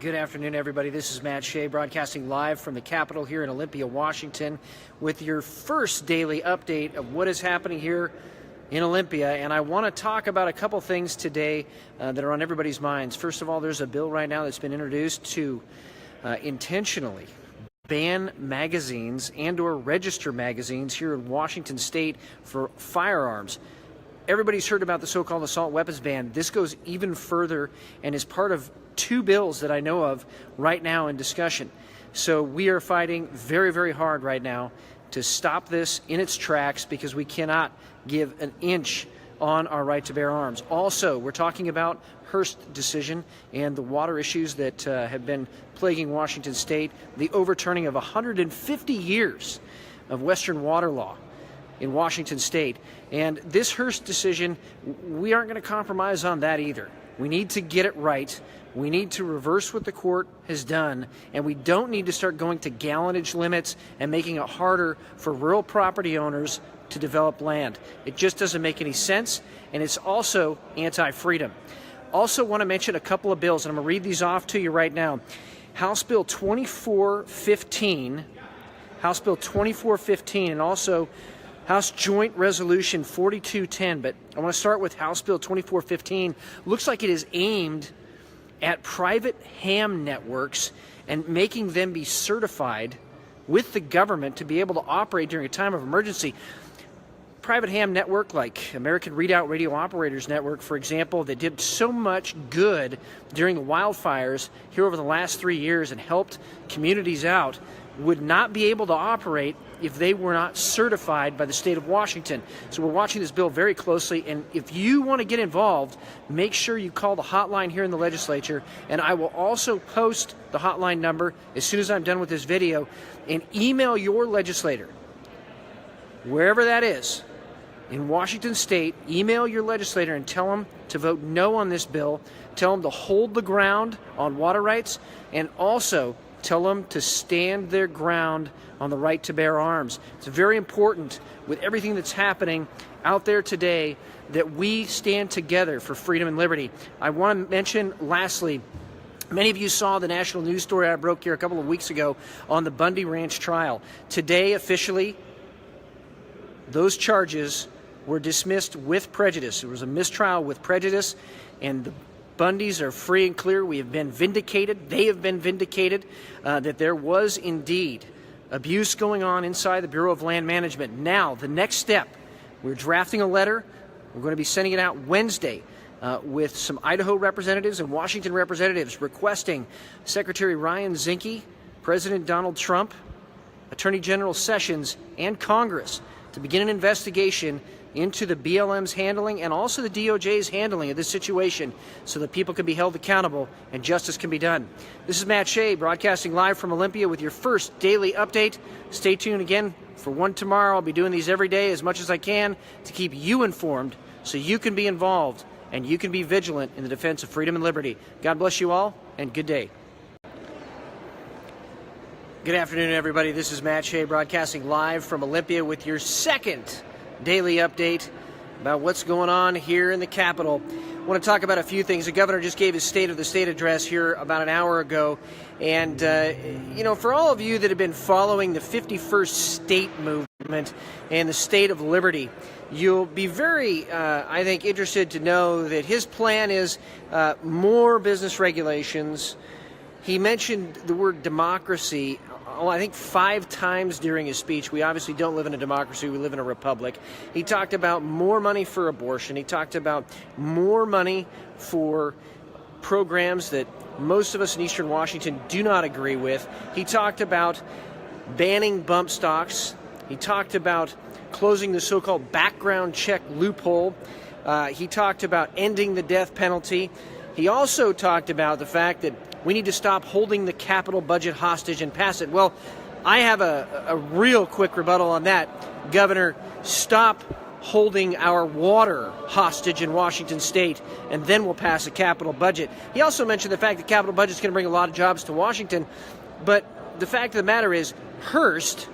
Good afternoon, everybody. This is Matt Shea, broadcasting live from the Capitol here in Olympia, Washington, with your first daily update of what is happening here in Olympia. And I want to talk about a couple things today that are on everybody's minds. First of all, there's a bill right now that's been introduced to intentionally ban magazines and/or register magazines here in Washington State for firearms. Everybody's heard about the so-called assault weapons ban. This goes even further and is part of two bills that I know of right now in discussion. So we are fighting very, very hard right now to stop this in its tracks because we cannot give an inch on our right to bear arms. Also, we're talking about Hearst decision and the water issues that have been plaguing Washington State, the overturning of 150 years of Western water law in Washington State. And this Hearst decision, we aren't going to compromise on that either. We need to get it right. We need to reverse what the court has done, and we don't need to start going to gallonage limits and making it harder for rural property owners to develop land. It just doesn't make any sense, and it's also anti-freedom. Also want to mention a couple of bills, and I'm going to read these off to you right now. House Bill 2415, and also House Joint Resolution 4210, but I want to start with House Bill 2415. Looks like it is aimed at private ham networks and making them be certified with the government to be able to operate during a time of emergency. Private ham network like American Readout Radio Operators Network, for example, that did so much good during the wildfires here over the last 3 years and helped communities out, would not be able to operate if they were not certified by the state of Washington. So we're watching this bill very closely, and if you want to get involved, make sure you call the hotline here in the legislature, and I will also post the hotline number as soon as I'm done with this video, and email your legislator, wherever that is, in Washington State. Email your legislator and tell them to vote no on this bill, tell them to hold the ground on water rights, and also tell them to stand their ground on the right to bear arms. It's very important with everything that's happening out there today that we stand together for freedom and liberty. I want to mention, lastly, many of you saw the national news story I broke here a couple of weeks ago on the Bundy Ranch trial. Today, officially, those charges were dismissed with prejudice. It was a mistrial with prejudice, and the Bundys are free and clear. We have been vindicated. They have been vindicated that there was indeed abuse going on inside the Bureau of Land Management. Now, the next step, we're drafting a letter. We're going to be sending it out Wednesday with some Idaho representatives and Washington representatives requesting Secretary Ryan Zinke, President Donald Trump, Attorney General Sessions, and Congress to begin an investigation into the BLM's handling and also the DOJ's handling of this situation so that people can be held accountable and justice can be done. This is Matt Shea, broadcasting live from Olympia with your first daily update. Stay tuned again for one tomorrow. I'll be doing these every day as much as I can to keep you informed so you can be involved and you can be vigilant in the defense of freedom and liberty. God bless you all, and good day. Good afternoon, everybody. This is Matt Shea, broadcasting live from Olympia with your second daily update about what's going on here in the Capitol. I want to talk about a few things. The governor just gave his State of the State address here about an hour ago. And, for all of you that have been following the 51st State movement and the state of liberty, you'll be very, I think, interested to know that his plan is more business regulations. He mentioned the word democracy, I think 5 times during his speech. We obviously don't live in a democracy. We live in a republic. He talked about more money for abortion. He talked about more money for programs that most of us in Eastern Washington do not agree with. He talked about banning bump stocks. He talked about closing the so-called background check loophole. He talked about ending the death penalty. He also talked about the fact that we need to stop holding the capital budget hostage and pass it. Well, I have a real quick rebuttal on that. Governor, stop holding our water hostage in Washington State, and then we'll pass a capital budget. He also mentioned the fact that capital budget is going to bring a lot of jobs to Washington, but the fact of the matter is Hearst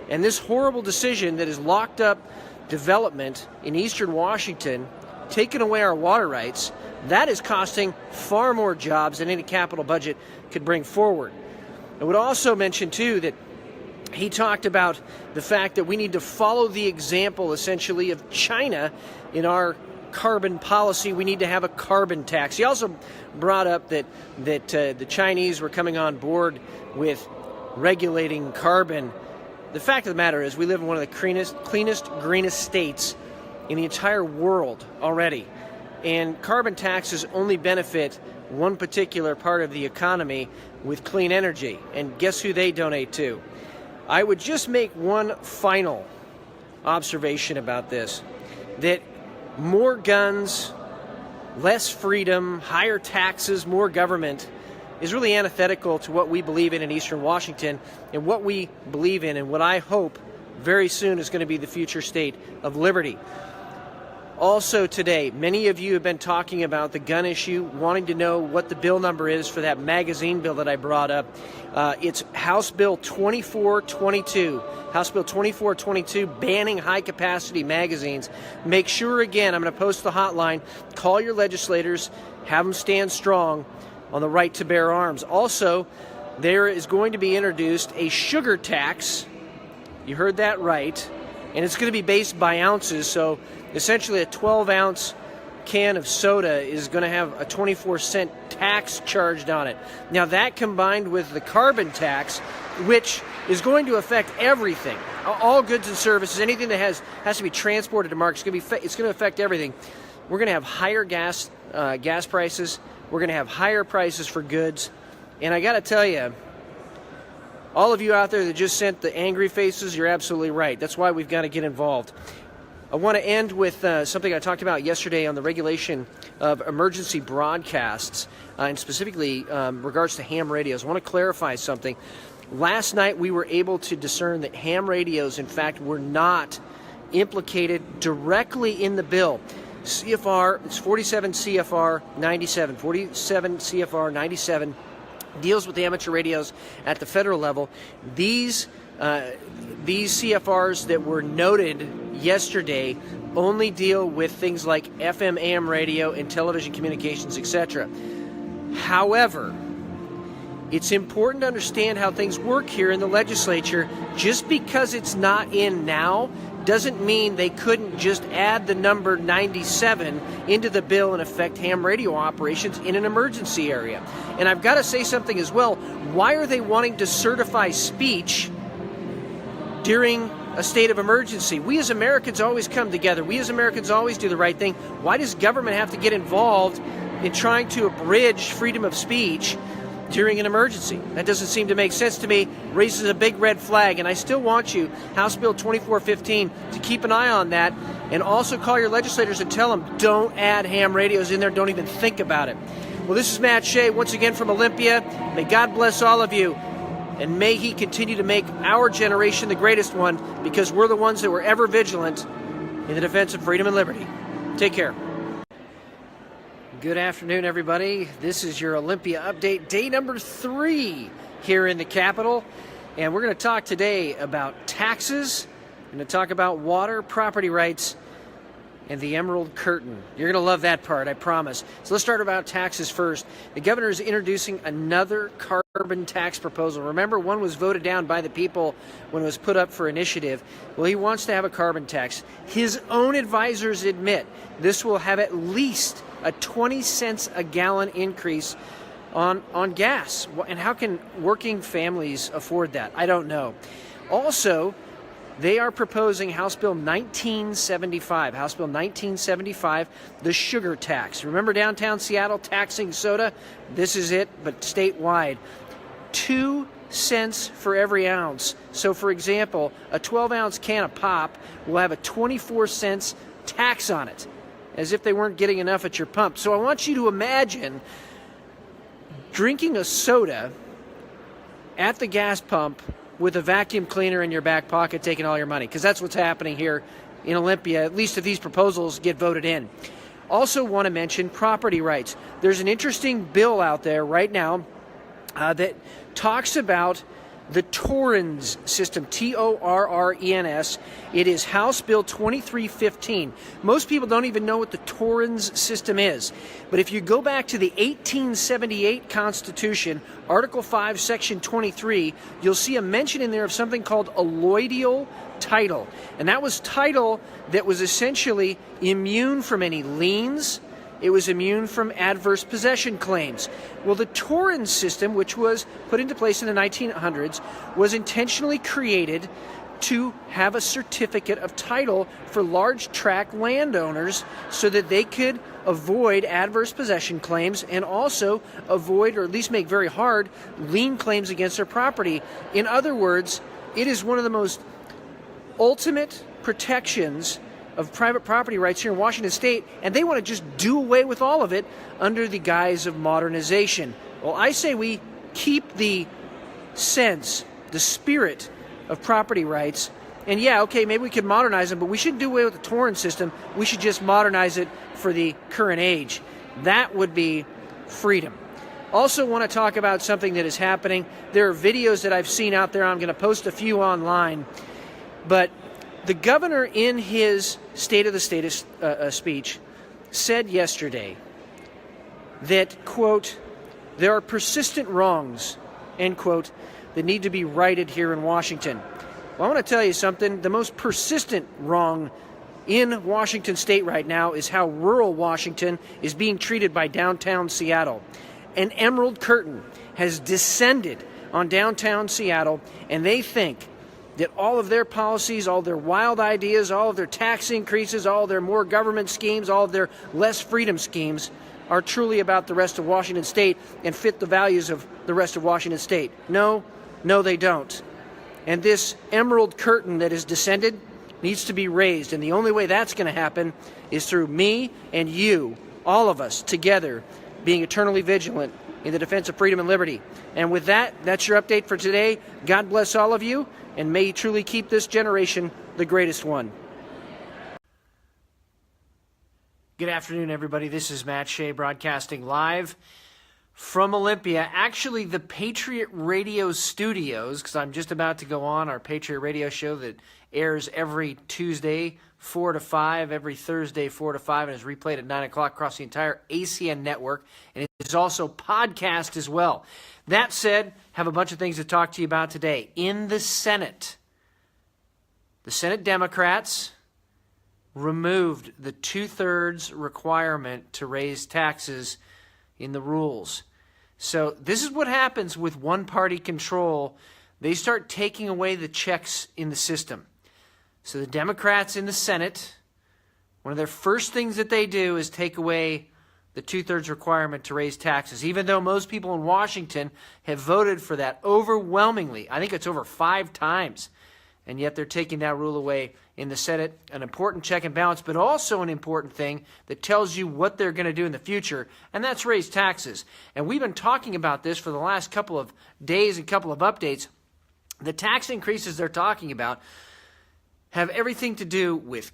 and this horrible decision that has locked up development in Eastern Washington taken away our water rights, that is costing far more jobs than any capital budget could bring forward. I would also mention, too, that he talked about the fact that we need to follow the example, essentially, of China in our carbon policy. We need to have a carbon tax. He also brought up that the Chinese were coming on board with regulating carbon. The fact of the matter is we live in one of the cleanest, greenest states in the entire world already. And carbon taxes only benefit one particular part of the economy with clean energy. And guess who they donate to? I would just make one final observation about this, that more guns, less freedom, higher taxes, more government is really antithetical to what we believe in Eastern Washington, and what we believe in and what I hope very soon is going to be the future state of liberty. Also today, many of you have been talking about the gun issue, wanting to know what the bill number is for that magazine bill that I brought up. It's House Bill 2422. House Bill 2422, banning high-capacity magazines. Make sure, again, I'm going to post the hotline, call your legislators, have them stand strong on the right to bear arms. Also, there is going to be introduced a sugar tax. You heard that right. And it's going to be based by ounces, so essentially a 12-ounce can of soda is going to have a 24-cent tax charged on it. Now that combined with the carbon tax, which is going to affect everything, all goods and services, anything that has to be transported to market, it's going to affect everything. We're going to have higher gas prices. We're going to have higher prices for goods. And I got to tell you, all of you out there that just sent the angry faces, you're absolutely right. That's why we've got to get involved. I want to end with something I talked about yesterday on the regulation of emergency broadcasts, and specifically regards to ham radios. I want to clarify something. Last night we were able to discern that ham radios, in fact, were not implicated directly in the bill. CFR, it's 47 CFR 97. 47 CFR 97 deals with amateur radios at the federal level. These CFRs that were noted yesterday only deal with things like FM, AM radio, and television communications, etc. However, it's important to understand how things work here in the legislature. Just because it's not in now doesn't mean they couldn't just add the number 97 into the bill and affect ham radio operations in an emergency area. And I've got to say something as well. Why are they wanting to certify speech during a state of emergency? We as Americans always come together. We as Americans always do the right thing. Why does government have to get involved in trying to abridge freedom of speech during an emergency? That doesn't seem to make sense to me. Raises a big red flag. And I still want you, House Bill 2415, to keep an eye on that, and also call your legislators and tell them, don't add ham radios in there. Don't even think about it. Well, this is Matt Shea once again from Olympia. May God bless all of you, and may He continue to make our generation the greatest one, because we're the ones that were ever vigilant in the defense of freedom and liberty. Take care. Good afternoon, everybody. This is your Olympia update, day number 3 here in the Capitol. And we're going to talk today about taxes. We're going to talk about water, property rights, and the Emerald Curtain. You're going to love that part, I promise. So let's start about taxes first. The governor is introducing another carbon tax proposal. Remember, one was voted down by the people when it was put up for initiative. Well, he wants to have a carbon tax. His own advisors admit this will have at least a 20 cents a gallon increase on gas. And how can working families afford that? I don't know. Also, they are proposing House Bill 1975. House Bill 1975, the sugar tax. Remember downtown Seattle taxing soda? This is it, but statewide. 2 cents for every ounce. So, for example, a 12-ounce can of pop will have a 24 cents tax on it, as if they weren't getting enough at your pump. So I want you to imagine drinking a soda at the gas pump with a vacuum cleaner in your back pocket taking all your money, because that's what's happening here in Olympia, at least if these proposals get voted in. Also want to mention property rights. There's an interesting bill out there right now that talks about the Torrens system, Torrens. It is House Bill 2315. Most people don't even know what the Torrens system is. But if you go back to the 1878 Constitution, Article 5, Section 23, you'll see a mention in there of something called alloidial title. And that was title that was essentially immune from any liens. It was immune from adverse possession claims. Well, the Torrens system, which was put into place in the 1900s, was intentionally created to have a certificate of title for large tract landowners so that they could avoid adverse possession claims and also avoid, or at least make very hard, lien claims against their property. In other words, it is one of the most ultimate protections of private property rights here in Washington State, and they want to just do away with all of it under the guise of modernization. Well, I say we keep the sense, the spirit of property rights, and yeah, okay, maybe we could modernize them, but we shouldn't do away with the Torrens system. We should just modernize it for the current age. That would be freedom. Also want to talk about something that is happening. There are videos that I've seen out there. I'm going to post a few online, but the governor, in his State of the State speech, said yesterday that, quote, there are persistent wrongs, end quote, that need to be righted here in Washington. Well, I want to tell you something. The most persistent wrong in Washington State right now is how rural Washington is being treated by downtown Seattle. An emerald curtain has descended on downtown Seattle, and they think that all of their policies, all their wild ideas, all of their tax increases, all of their more government schemes, all of their less freedom schemes are truly about the rest of Washington State and fit the values of the rest of Washington State. No, they don't. And this emerald curtain that has descended needs to be raised. And the only way that's going to happen is through me and you, all of us together, being eternally vigilant in the defense of freedom and liberty. And with that, that's your update for today. God bless all of you, and may you truly keep this generation the greatest one. Good afternoon, everybody. This is Matt Shea broadcasting live from Olympia. Actually, the Patriot Radio Studios, because I'm just about to go on our Patriot Radio show that airs every Tuesday, 4 to 5, every Thursday, 4 to 5, and is replayed at 9 o'clock across the entire ACN network. And it is also podcast as well. That said, have a bunch of things to talk to you about today. In the Senate Democrats removed the 2/3 requirement to raise taxes in the rules. So this is what happens with one-party control. They start taking away the checks in the system. So the Democrats in the Senate, one of their first things that they do is take away the 2/3 requirement to raise taxes, even though most people in Washington have voted for that overwhelmingly. I think it's over 5 times. And yet they're taking that rule away in the Senate. An important check and balance, but also an important thing that tells you what they're going to do in the future, and that's raise taxes. And we've been talking about this for the last couple of days and couple of updates. The tax increases they're talking about have everything to do with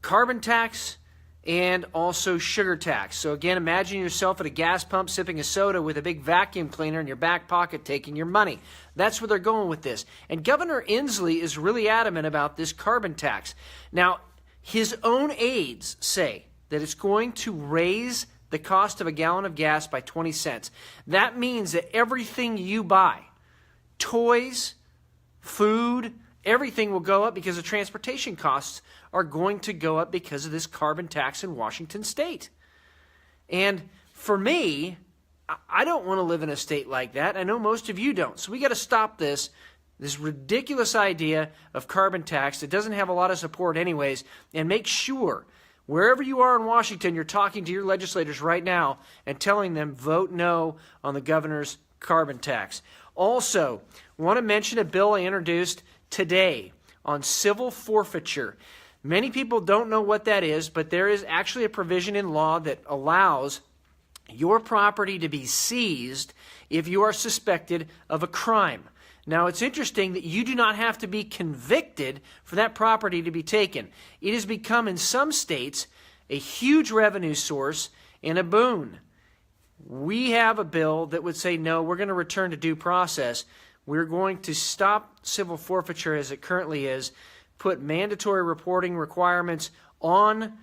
carbon tax and also sugar tax. So again, imagine yourself at a gas pump sipping a soda with a big vacuum cleaner in your back pocket taking your money. That's where they're going with this. And Governor Inslee is really adamant about this carbon tax. Now, his own aides say that it's going to raise the cost of a gallon of gas by 20 cents. That means that everything you buy, toys, food, everything will go up because the transportation costs are going to go up because of this carbon tax in Washington State. And for me, I don't want to live in a state like that. I know most of you don't. So we got to stop this ridiculous idea of carbon tax that doesn't have a lot of support anyways, and make sure wherever you are in Washington, you're talking to your legislators right now and telling them vote no on the governor's carbon tax. Also, want to mention a bill I introduced today on civil forfeiture. Many people don't know what that is, but there is actually a provision in law that allows your property to be seized if you are suspected of a crime. Now, it's interesting that you do not have to be convicted for that property to be taken. It has become, in some states, a huge revenue source and a boon. We have a bill that would say, no, we're going to return to due process. We're going to stop civil forfeiture as it currently is, put mandatory reporting requirements on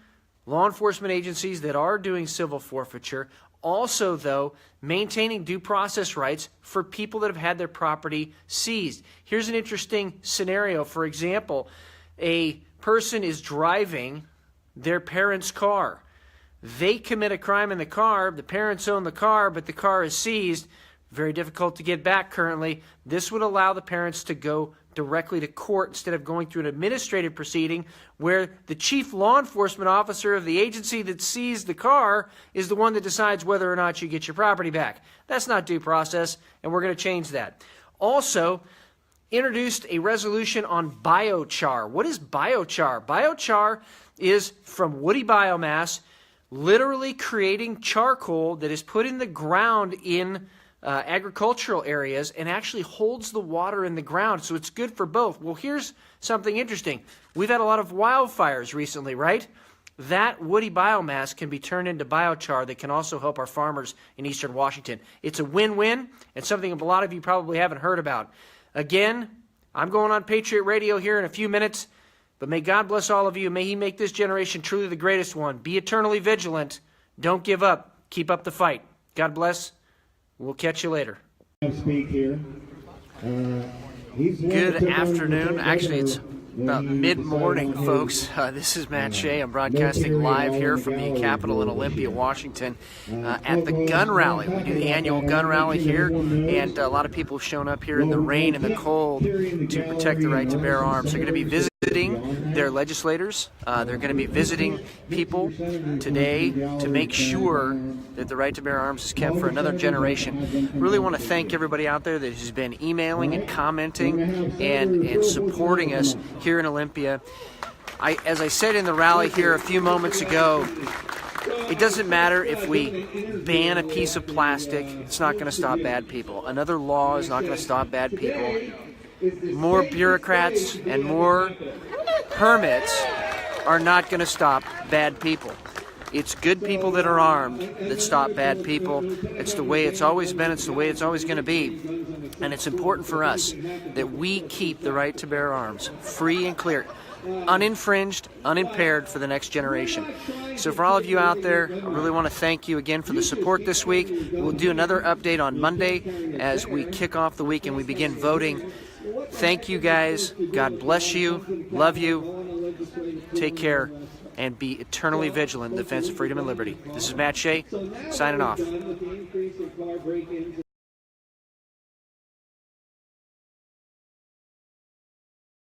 law enforcement agencies that are doing civil forfeiture. Also, though, maintaining due process rights for people that have had their property seized. Here's an interesting scenario. For example, a person is driving their parents' car. They commit a crime in the car. The parents own the car, but the car is seized. Very difficult to get back currently. This would allow the parents to go directly to court instead of going through an administrative proceeding where the chief law enforcement officer of the agency that seized the car is the one that decides whether or not you get your property back. That's not due process, and we're going to change that. Also, introduced a resolution on biochar. What is biochar? Biochar is from woody biomass, literally creating charcoal that is put in the ground in agricultural areas and actually holds the water in the ground, so it's good for both. Well, here's something interesting. We've had a lot of wildfires recently, right? That woody biomass can be turned into biochar that can also help our farmers in eastern Washington. It's a win-win and something a lot of you probably haven't heard about. Again, I'm going on Patriot Radio here in a few minutes, but may God bless all of you. May He make this generation truly the greatest one. Be eternally vigilant. Don't give up. Keep up the fight. God bless. We'll catch you later. Speak here. Good afternoon. Actually, it's about mid-morning, folks. This is Matt Shea. I'm broadcasting live here from the Capitol in Olympia, Washington, at the gun rally. We do the annual gun rally here, and a lot of people have shown up here in the rain and the cold to protect the right to bear arms. They're going to be visiting their legislators. They're going to be visiting people today to make sure that the right to bear arms is kept for another generation. Really want to thank everybody out there that has been emailing and commenting and supporting us here in Olympia. As I said in the rally here a few moments ago, it doesn't matter if we ban a piece of plastic. It's not going to stop bad people. Another law is not going to stop bad people. More bureaucrats and more permits are not going to stop bad people. It's good people that are armed that stop bad people. It's the way it's always been. It's the way it's always going to be. And it's important for us that we keep the right to bear arms free and clear, uninfringed, unimpaired for the next generation. So for all of you out there, I really want to thank you again for the support this week. We'll do another update on Monday as we kick off the week and we begin voting. Thank you guys. God bless you. Love you. Take care. And be eternally vigilant in defense of freedom and liberty. This is Matt Shea, signing off.